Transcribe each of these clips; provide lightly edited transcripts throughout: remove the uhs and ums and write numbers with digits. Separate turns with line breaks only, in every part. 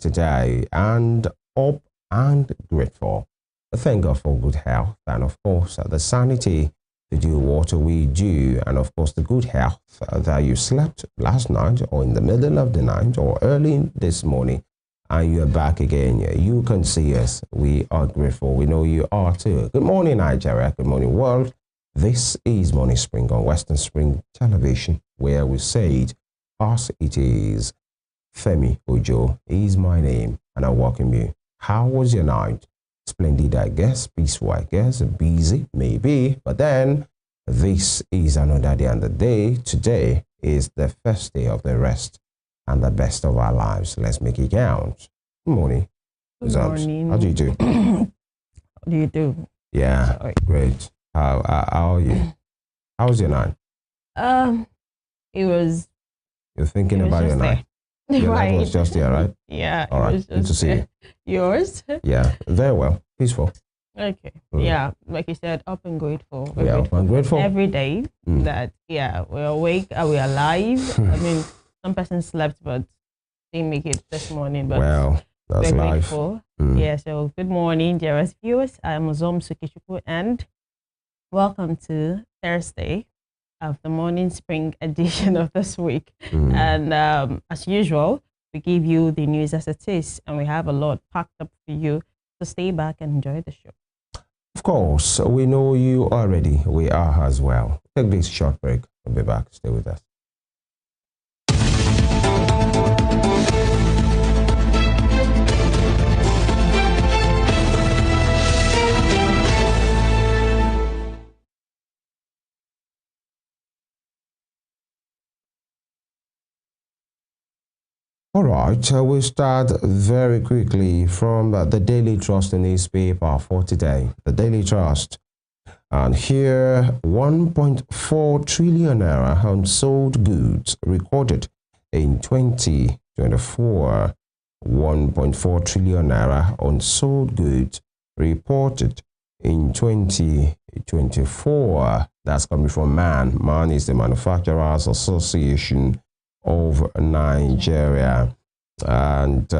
today and up and grateful. Thank God for good health and, of course, the sanity to do what we do, and, of course, the good health that you slept last night or in the middle of the night or early this morning and you're back again. You can see us. We are grateful. We know you are too. Good morning, Nigeria. Good morning, world. This is Morning Spring on Western Spring Television, where we say it as it is. Femi Ojo is my name, and I welcome you. How was your night? Splendid, I guess. Peaceful, I guess. Busy, maybe. But then, this is another day, and the day today is the first day of the rest and the best of our lives. Let's make it count. Good morning.
Good morning.
How do you do?
How do you do?
Yeah,
Sorry.
great. How are you? How was your night?
It was.
You're thinking about your night. Your
Right.
night was just there, right?
Yeah.
All right. Good to see you.
Yours?
Yeah, very well. Peaceful.
Okay.
Mm.
Yeah, like you said, up and grateful. We're
Yeah,
grateful
I'm grateful.
every day
Mm.
that we're awake and we're alive. I mean, some person slept but didn't make it this morning. But
Well, that's
we're
life.
grateful.
Mm.
Yeah. So good morning, dearest viewers. I'm Ozom Sukichuku, and welcome to Thursday of the Morning Spring edition of this week.
Mm.
And as usual, we give you the news as it is, and we have a lot packed up for you. So stay back and enjoy the show.
Of course, we know you are ready. We are as well. Take this short break. We'll be back. Stay with us. All right, we'll start very quickly from the Daily Trust newspaper for today. The Daily Trust. And here, 1.4 trillion naira unsold goods recorded in 2024. 1.4 trillion naira unsold goods reported in 2024. That's coming from MAN. MAN is the Manufacturers Association of Nigeria, and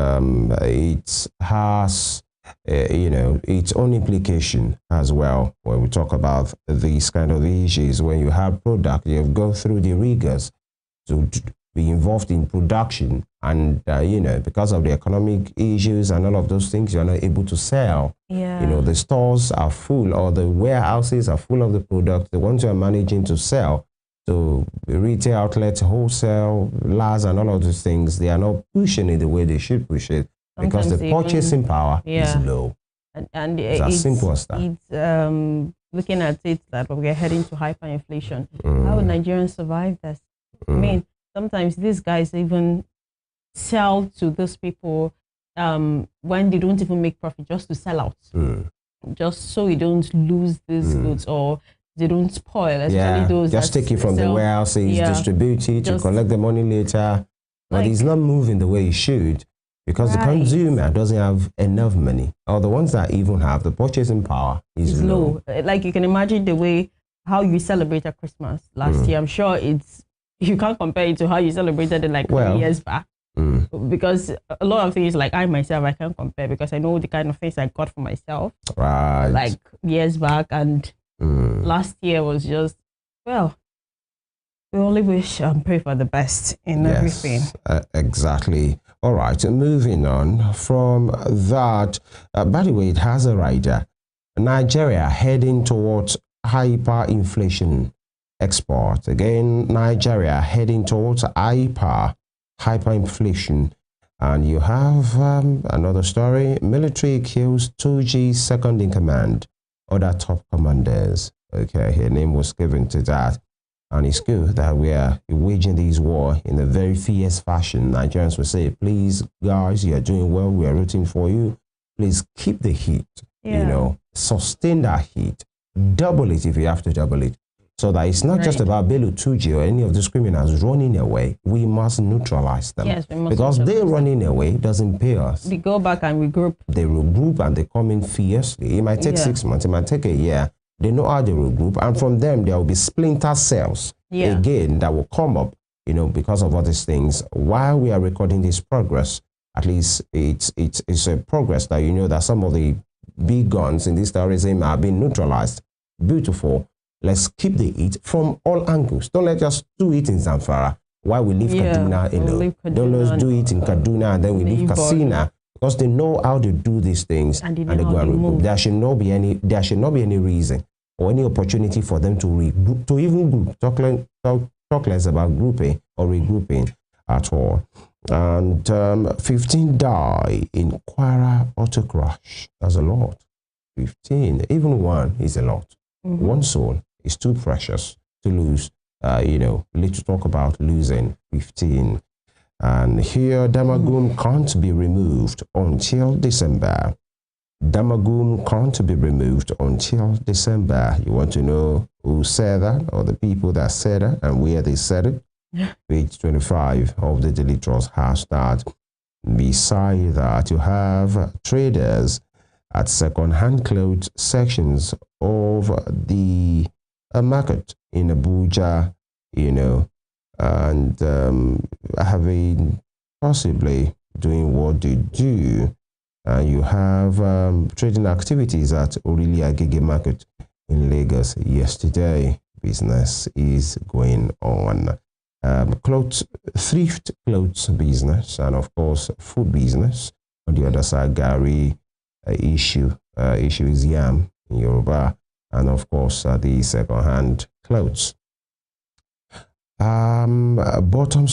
it has its own implication as well when we talk about these kind of issues. When you have product, you go through the rigors to be involved in production, and because of the economic issues and all of those things, you're not able to sell.
Yeah.
The stores are full, or the warehouses are full of the product. The ones you are managing to sell, so retail outlets, wholesale, LAS, and all of those things, they are not pushing it the way they should push it because
Sometimes
the purchasing power is low.
And
It's as simple as that.
It's looking at it that we're heading to hyperinflation. How would Nigerians survive this? I mean, sometimes these guys even sell to those people when they don't even make profit, just to sell out, just so you don't lose these goods or they don't spoil. Especially those
just
that
take it from the
sell-
warehouses, distribute it, to
Just
collect the money later. But
like-
it's not moving the way it should because the
Right.
consumer doesn't have enough money. Or the ones that even have the purchasing power is low.
Like you can imagine the way how you celebrated Christmas last year. I'm sure you can't compare it to how you celebrated it like 3 years back. Because a lot of things, like I myself, I can't compare because I know the kind of things I got for myself
Right.
like years back, and last year was just, well, we only wish and pray for the best in everything.
Exactly. All right, moving on from that. By the way, it has a rider. Nigeria heading towards hyperinflation export. Again, Nigeria heading towards hyperinflation. And you have another story. Military kills 2G second in command. Other top commanders. Okay, her name was given to that. And it's good that we are waging this war in a very fierce fashion. Nigerians will say, please, guys, you are doing well. We are rooting for you. Please keep the heat, sustain that heat. Double it if you have to double it. So that it's not just about Bello Tuji or any of these criminals running away. We must neutralize them.
Yes, we must
because they
neutralize
running away doesn't pay us.
We go back and regroup.
They regroup and they come in fiercely. It might take 6 months. It might take a year. They know how they regroup, and from them there will be splinter cells again that will come up, because of all these things. While we are recording this progress, at least it's a progress that you know that some of the big guns in this terrorism are being neutralized. Beautiful. Let's keep the heat from all angles. Don't let us do it in Zamfara while we leave Kaduna alone. Don't let's do it in Kaduna and then we leave Katsina, because they know how to do these things and they go and regroup. There should not be any reason or any opportunity for them to regroup, to even group. Talk less about grouping or regrouping at all. And 15 die in Kwara auto crash. That's a lot. 15, even one is a lot. One soul is too precious to lose. Let's talk about losing 15. And here, Damagum can't be removed until December. Damagum can't be removed until December. You want to know who said that, or the people that said it, and where they said it? Page 25 of the Daily Trust has that. Beside that, you have traders at second-hand clothes sections of the market in Abuja, and having possibly doing what they do. You have trading activities at Orili Agege Market in Lagos yesterday. Business is going on. Thrift clothes business, and of course food business. On the other side, Gary issue is yam in Yoruba, and of course the second-hand clothes. Bottom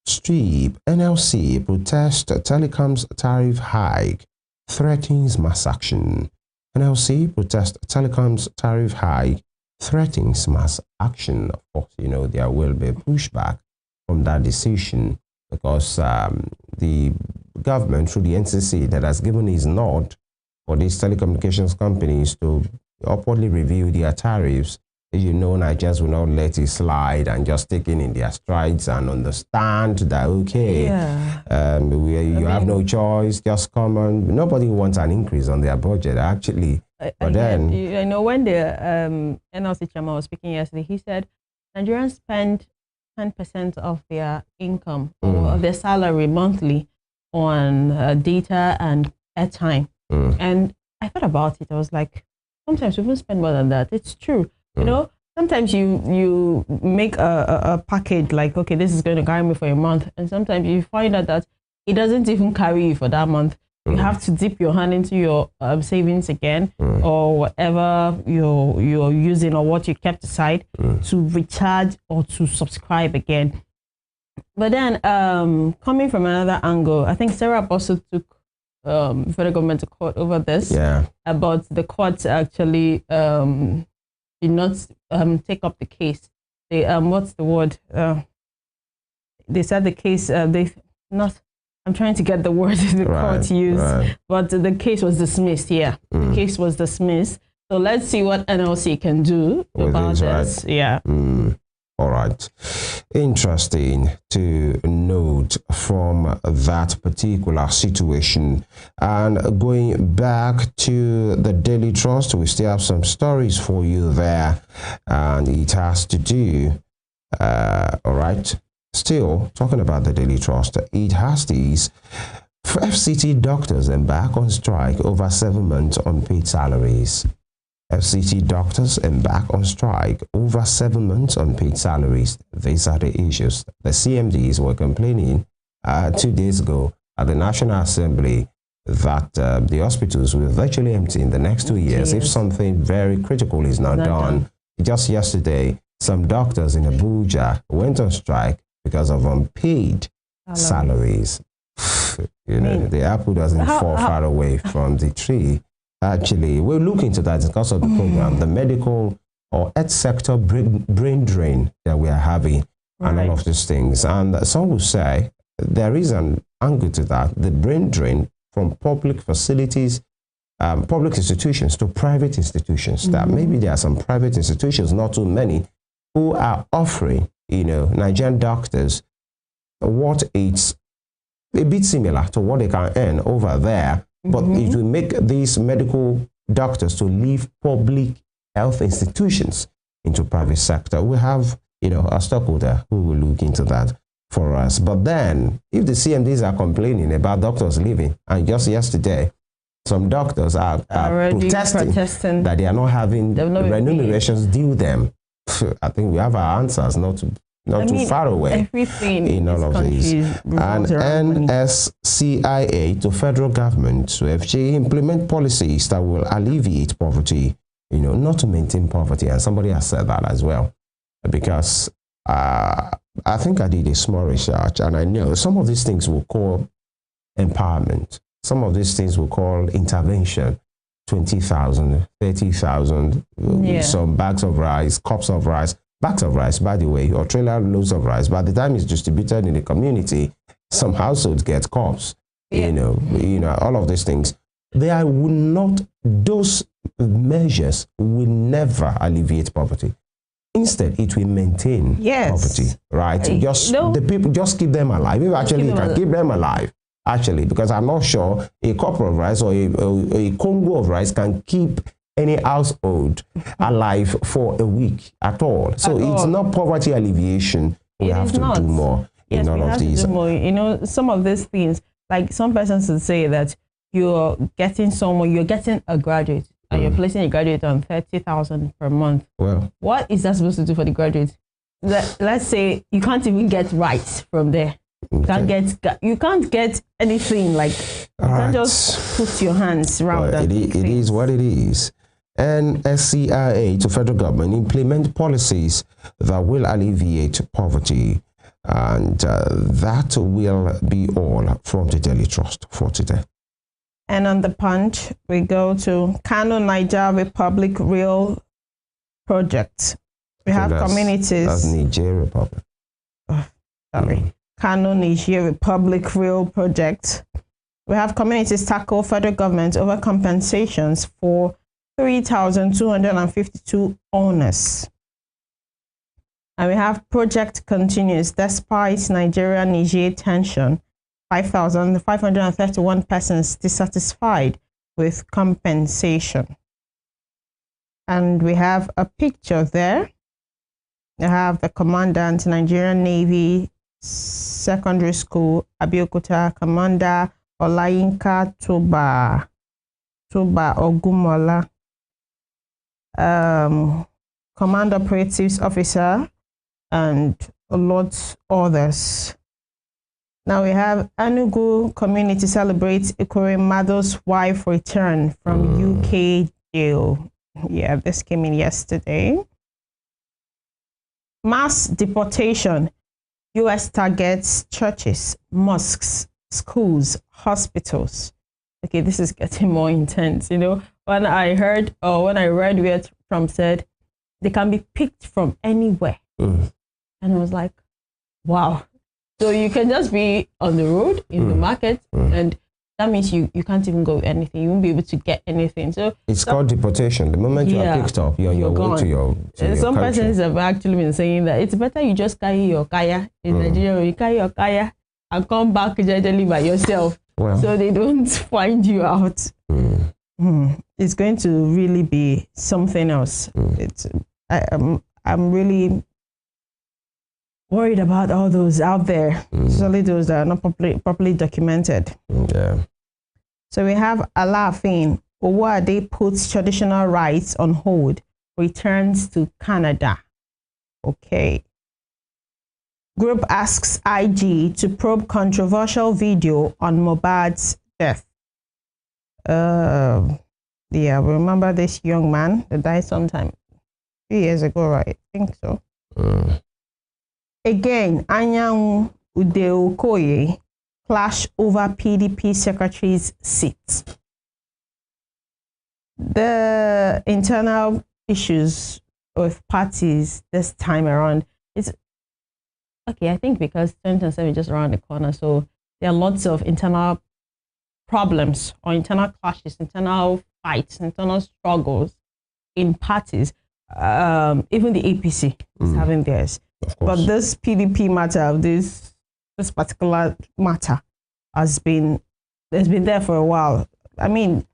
strip, NLC protest telecoms tariff hike threatens mass action. NLC protest telecoms tariff hike threatens mass action. Of course, there will be pushback from that decision, because the government, through the NCC, that has given his nod for these telecommunications companies to upwardly review their tariffs. Nigerians will not let it slide and just take it in their strides and understand that, you have no choice, just come on. Nobody wants an increase on their budget, actually. But then,
when the NLC chairman was speaking yesterday, he said Nigerians spend 10% of their income or of their salary monthly on data and airtime. And I thought about it. I was like, sometimes we even spend more than that. It's true. Sometimes you make a package like, okay, this is going to carry me for a month. And sometimes you find out that it doesn't even carry you for that month. You have to dip your hand into your savings again, or whatever you're using or what you kept aside to recharge or to subscribe again. But then coming from another angle, I think Sarah also took federal government to court over this. But the courts actually did not take up the case. They what's the word? They said the case I'm trying to get the word the court used, but the case was dismissed. The case was dismissed. So let's see what NLC can do about this.
All right. Interesting to note from that particular situation. And going back to the Daily Trust, we still have some stories for you there, and it has to do, all right. Still talking about the Daily Trust, it has these FCT doctors embark on strike over 7 months unpaid salaries. FCT doctors embark on strike over 7 months unpaid salaries. These are the issues. The CMDs were complaining 2 days ago at the National Assembly that the hospitals will virtually empty in the next 2 years if something very critical is not done. Just yesterday, some doctors in Abuja went on strike because of unpaid salaries. The apple doesn't fall far away from the tree. Actually, we'll look into that because of the program, the medical or health sector brain drain that we are having, and all of these things. And some will say there is an angle to that, the brain drain from public facilities, public institutions to private institutions. That maybe there are some private institutions, not too many, who are offering Nigerian doctors what it's a bit similar to what they can earn over there, but it will make these medical doctors to leave public health institutions into private sector. We have, a stockholder who will look into that. for us. But then, if the CMDs are complaining about doctors leaving, and just yesterday, some doctors are protesting that they are not having remunerations due them. I think we have our answers, not too far away in all of these. And NSCIA to federal government to FG implement policies that will alleviate poverty, not to maintain poverty. And somebody has said that as well, because I think I did a small research, and I know some of these things will call empowerment. Some of these things will call intervention. 20,000, 30,000, some bags of rice, cups of rice, bags of rice, by the way, or trailer loads of rice. By the time it's distributed in the community, some households get cups. All of these things. Those measures will never alleviate poverty. Instead, it will maintain poverty, right? The people just keep them alive. If actually you can keep them alive, actually, because I'm not sure a cup of rice or a Congo of rice can keep any household alive for a week at all. So it's not poverty alleviation. We have to do more in all of these.
Some of these things, like some persons would say that you're getting a graduate, and you're placing a graduate on 30,000 per month.
Well,
what is that supposed to do for the graduate? Let's say you can't even get rights from there. You can't get anything, like you can't just put your hands around that.
It is what it is. And SCIA to federal government implement policies that will alleviate poverty. And that will be all from the Daily Trust for today.
And on the Punch, we go to Kano Niger Republic Rail Project. We have communities.
That's Niger Republic.
Kano Niger Republic Rail Project. We have communities tackle federal government over compensations for 3,252 owners. And we have project continues despite Nigeria-Niger tension. 5,531 persons dissatisfied with compensation. And we have a picture there. We have the commandant, Nigerian Navy Secondary School, Abeokuta, Commander Olayinka Tuba Ogumola, Command Operatives Officer, and a lot others. Now we have Anugu community celebrates Ikore Mado's wife return from UK jail. Yeah, this came in yesterday. Mass deportation. US targets churches, mosques, schools, hospitals. Okay, this is getting more intense. When I read where Trump said they can be picked from anywhere. And I was like, wow. So you can just be on the road, in the market, and that means you can't even go anything. You won't be able to get anything. So
it's called deportation. The moment you are picked up, you're on your way to your
some persons have actually been saying that it's better you just carry your kaya in Nigeria. You carry your kaya and come back generally by yourself, so they don't find you out. It's going to really be something else. I'm really worried about all those out there, especially those that are not properly documented.
Yeah.
So we have Alaafin Owode puts traditional rights on hold, returns to Canada. Okay. Group asks IG to probe controversial video on Mohbad's death. Yeah, remember this young man that died sometime 3 years ago, right? I think so. Again, Anyanwu Udeokoye clash over PDP secretary's seat. The internal issues with parties this time around is okay. I think because 2027 is just around the corner, so there are lots of internal problems or internal clashes, internal fights, internal struggles in parties. Even the APC is having theirs. But this PDP matter, this particular matter has been there for a while. I mean,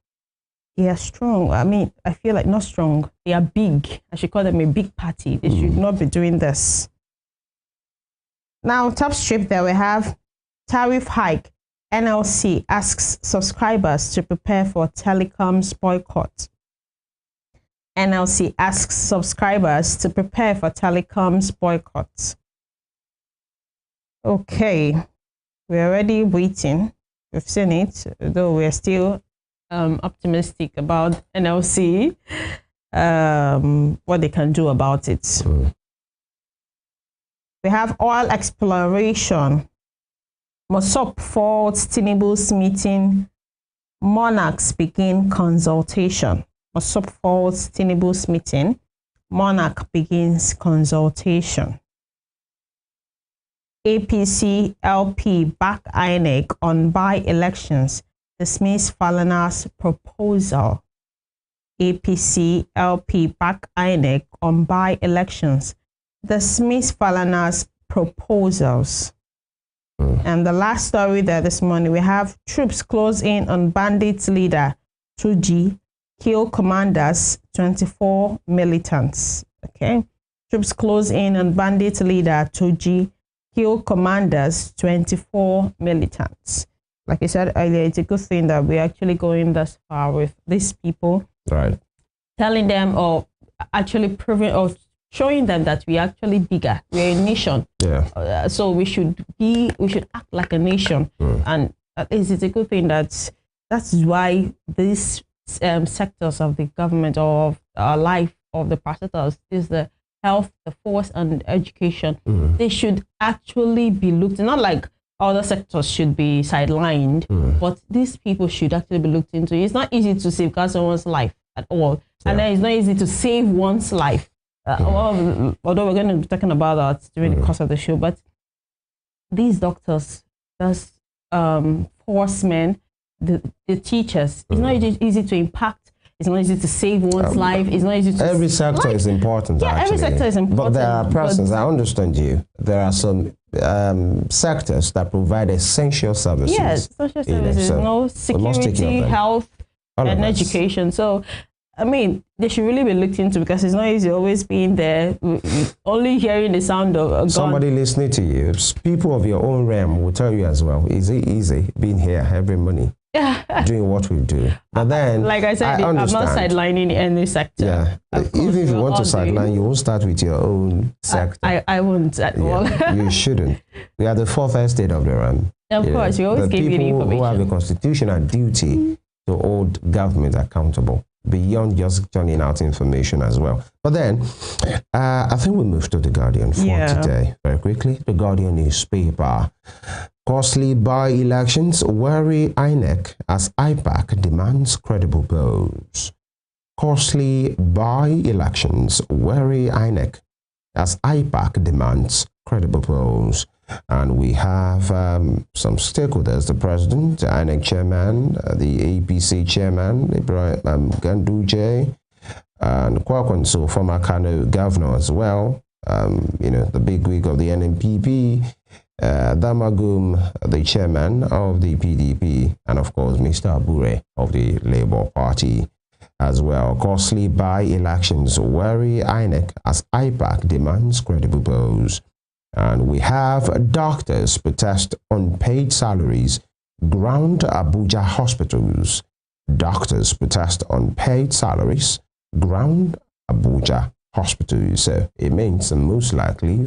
they are strong. I mean, I feel like not strong. They are big. I should call them a big party. They should not be doing this. Now, top strip there we have tariff hike. NLC asks subscribers to prepare for telecoms boycott. NLC asks subscribers to prepare for telecoms boycott. Okay, we're already waiting. We've seen it, though we're still optimistic about NLC, what they can do about it. We have oil exploration. Mosop faults Tinubu's meeting. Monarchs begin consultation. Mosop faults Tinubu's meeting. Monarch begins consultation. APC LP back INEC on by-elections. Dismiss Falana's proposal. APC LP back INEC on by-elections. Dismiss Falana's proposals. And the last story there this morning, we have troops close in on bandits leader 2G, kill commanders, 24 militants. Okay, troops close in on bandit leader 2G, kill commanders, 24 militants. Like I said earlier, it's a good thing that we're actually going thus far with these people,
right?
Telling them or actually proving or showing them that we're actually bigger. We're a nation.
Yeah.
So we should act like a nation. And at least it's a good thing that's why these sectors of the government or of our life of the parastatals is the health, the force, and education. They should actually be looked, not like other sectors should be sidelined, but these people should actually be looked into. It's not easy to safeguard someone's life at all. And then it's not easy to save one's life. Although we're going to be talking about that during the course of the show, but these doctors, those horsemen, the teachers, it's not easy to impact. It's not easy to save one's life. It's not easy to...
Every sector is important,
yeah,
actually.
every sector is important.
But there are persons, I understand you, there are some sectors that provide essential services.
Yes, social services, no security, health, and education. So, I mean, they should really be looked into because it's not easy always being there, only hearing the sound of a gun.
Somebody listening to you, people of your own realm will tell you as well, is it easy being here every morning, doing what we do? But then,
like I said, I'm not sidelining any sector.
Yeah, even if you want to sideline, you won't start with your own sector.
I won't at all.
You shouldn't. We are the fourth estate of the realm.
Of course, you always give you the information.
The people who have a constitutional duty to hold government accountable, beyond just turning out information as well. But then, I think we move to The Guardian for today. Very quickly, The Guardian newspaper. Costly by-elections worry INEC as IPAC demands credible polls. Costly by-elections worry INEC as IPAC demands credible polls. And we have some stakeholders, the president, the INEC chairman, the APC chairman, Ibrahim Ganduje, and Kwakwanso, former Kano governor as well, the big wig of the NNPP, Damagum, the chairman of the PDP, and of course, Mr. Abure of the Labour Party as well. Costly by-elections worry INEC as IPAC demands credible polls. And we have doctors protest unpaid salaries, ground Abuja hospitals. Doctors protest unpaid salaries, ground Abuja hospitals. So it means most likely,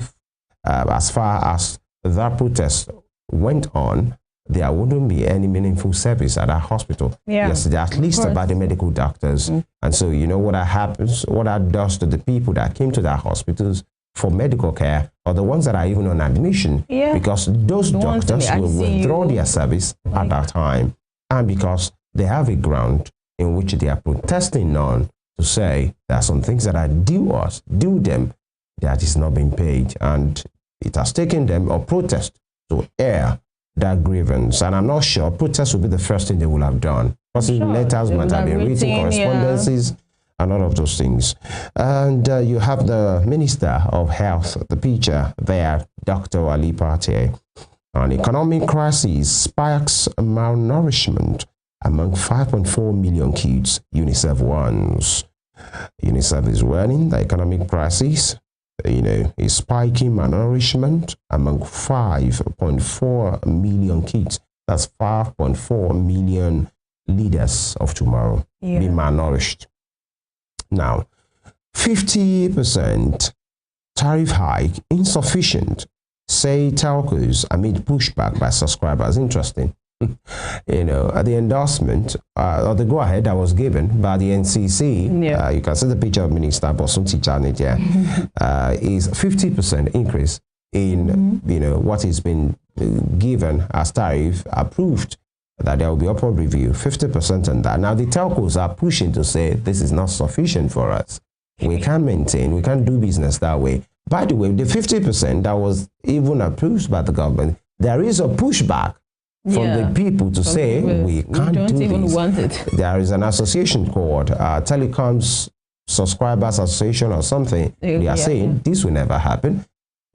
as far as that protest went on, there wouldn't be any meaningful service at that hospital. Yes, at least about the medical doctors. And so you know what that happens, what that does to the people that came to that hospitals for medical care, or the ones that are even on admission, because those doctors will withdraw their service at that time, and because they have a ground in which they are protesting on to say there are some things that are due them that is not being paid, and it has taken them a protest to air that grievance. And I'm not sure protest will be the first thing they will have done, because letters might have been written, correspondences, and all of those things. And you have the Minister of Health, the picture there, Dr. Ali Pate. An economic crisis sparks malnourishment among 5.4 million kids, UNICEF warns. UNICEF is warning the economic crisis is spiking malnourishment among 5.4 million kids. That's 5.4 million leaders of tomorrow be malnourished. Now, 50% tariff hike insufficient, say telcos amid pushback by subscribers. Interesting. The endorsement or the go-ahead that was given by the NCC, you can see the picture of Minister Bosunti Janet here, is 50% increase in what has been given as tariff approved, that there will be upward review, 50% on that. Now the telcos are pushing to say this is not sufficient for us. We can't maintain, we can't do business that way. By the way, the 50% that was even approved by the government, there is a pushback from the people to say we can't do this. Want it. There is an association called Telecoms Subscribers Association or something. They are saying this will never happen.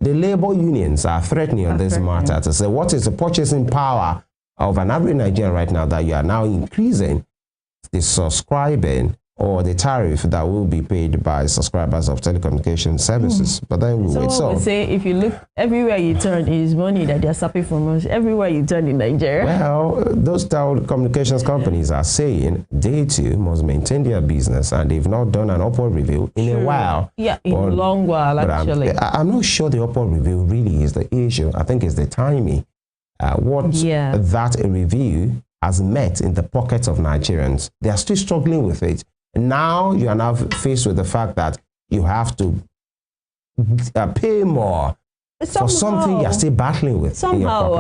The labor unions are threatening on this matter to say, what is the purchasing power of an average Nigerian right now that you are now increasing the subscribing or the tariff that will be paid by subscribers of telecommunication services? But then we wait. So,
say if you look everywhere you turn, is money that they're sapping from us. Everywhere you turn in Nigeria.
Well, those telecommunications companies are saying they too must maintain their business, and they've not done an upward review in a while.
Yeah, in a long while, actually.
I'm not sure the upward review really is the issue. I think it's the timing. That a review has met in the pockets of Nigerians. They are still struggling with it. Now you are now faced with the fact that you have to pay more for something you're still battling with.
Somehow,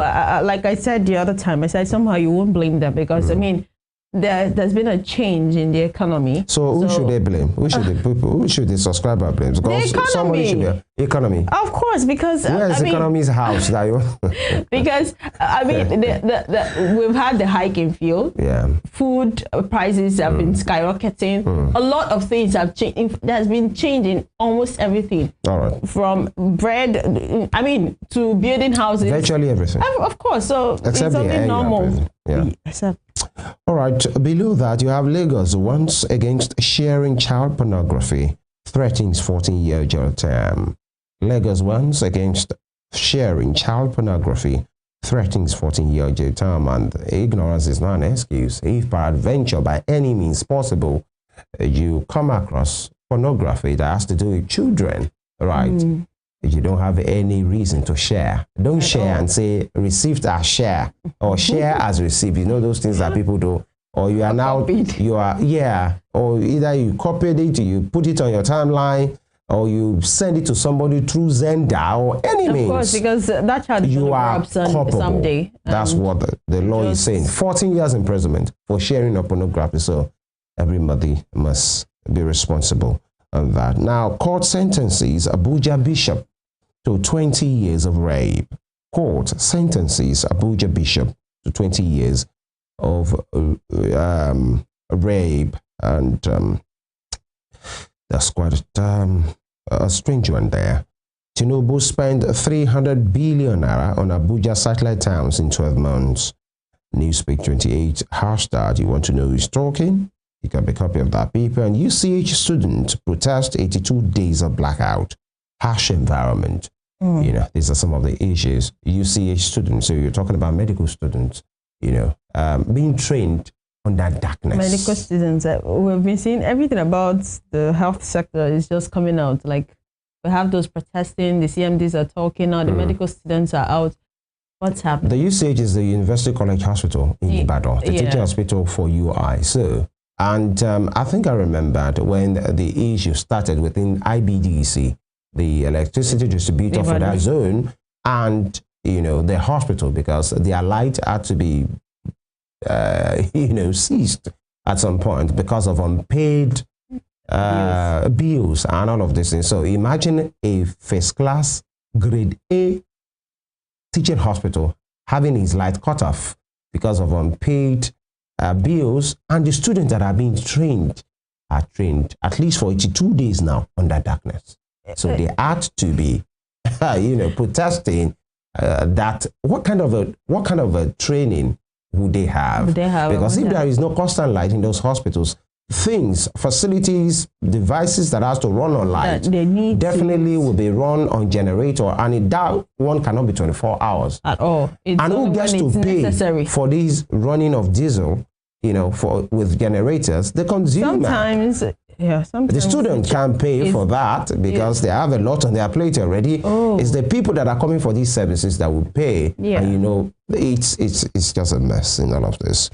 like I said the other time, I said somehow you won't blame them because, I mean, there's been a change in the economy.
So who should they blame? Who should the people? Who should the subscriber blame? Because somebody should be economy.
Of course, because
where's the economy's house that you?
Because I mean, we've had the hike in fuel. Yeah. Food prices have been skyrocketing. A lot of things have changed. There's been changing almost everything.
All right.
From bread, I mean, to building houses.
Virtually everything.
Of course. So
except
it's something normal.
Yeah. All right. Below that, you have Lagos once against sharing child pornography threatens 14-year jail term. Lagos once against sharing child pornography threatens 14-year jail term, and ignorance is not an excuse. If peradventure by any means possible you come across pornography that has to do with children, right? You don't have any reason to share. Don't share and say received as share or share as received. You know those things that people do. Or you are now, or either you copied it, you put it on your timeline, or you send it to somebody through Zenda or any means.
Of course, because that child
you are culpable.
Someday.
That's what the law is saying. 14 years imprisonment for sharing of pornography. So everybody must be responsible on that. Now, court sentences Abuja Bishop to 20 years of rape. Court sentences Abuja Bishop to 20 years of rape, and that's quite a strange one there. Tinubu spent 300 billion naira on Abuja satellite towns in 12 months. Newspeak 28 hashtag you want to know who's talking? You can be a copy of that paper. And UCH student protest 82 days of blackout. Harsh environment. These are some of the issues. UCH students, so you're talking about medical students, being trained on that darkness.
Medical students, we've been seeing everything about the health sector is just coming out. Like we have those protesting, the CMDs are talking now, the medical students are out. What's happening?
The UCH is the University College Hospital in Ibadan, the teaching hospital for UI. So, and I think I remembered when the issue started within IBDC, the electricity distributor for that zone, and the hospital, because their light had to be ceased at some point because of unpaid bills and all of this thing. So imagine a first class grade A teaching hospital having his light cut off because of unpaid bills, and the students that are being trained are trained at least for 82 days now under darkness. So they had to be, protesting that what kind of a training would they have? Because if there is no constant light in those hospitals, things, facilities, devices that has to run on light
They need
definitely will be run on generator, and that one cannot be 24 hours
at all. It's
and who gets to pay
necessary
for these running of diesel, you know, with generators? The consumer.
Sometimes
The student can't pay for that because they have a lot on their plate already. It's the people that are coming for these services that will pay. And you know, it's just a mess in all of this.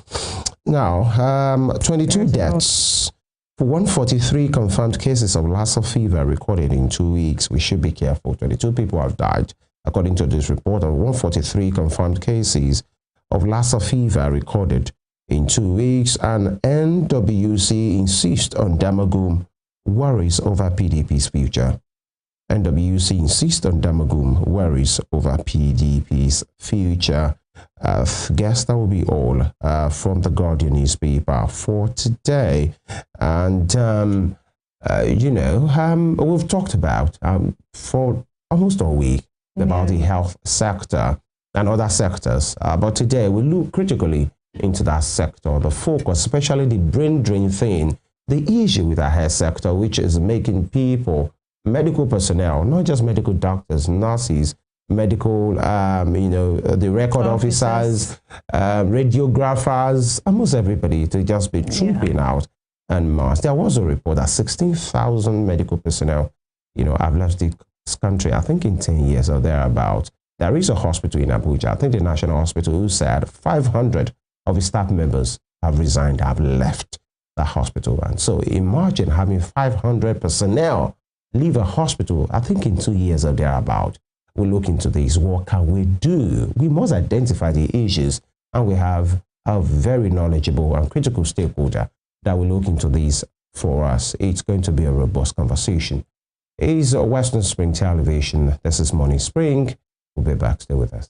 Now, 22 deaths. 143 confirmed cases of Lassa fever recorded in 2 weeks. We should be careful. 22 people have died, according to this report. Of 143 confirmed cases of Lassa fever recorded in 2 weeks, and NWC insists on Damagum, worries over PDP's future. NWC insists on Damagum, worries over PDP's future. Guess that will be all from the Guardian newspaper for today. And, you know, we've talked about for almost all week about the health sector and other sectors. But today we look critically into that sector, the focus, especially the brain drain thing, the issue with our health sector, which is making people, medical personnel, not just medical doctors, nurses, medical, you know, the record officers, radiographers, almost everybody to just be trooping out en masse. There was a report that 16,000 medical personnel, you know, have left this country, I think in 10 years or thereabout. There is a hospital in Abuja, I think the National Hospital, who said 500 of its staff members have resigned, have left the hospital. And so imagine having 500 personnel leave a hospital, I think in 2 years or thereabout. We look into this. What can we do? We must identify the issues, and we have a very knowledgeable and critical stakeholder that will look into this for us. It's going to be a robust conversation. It's Western Spring Television. This is Morning Spring. We'll be back. Stay with us.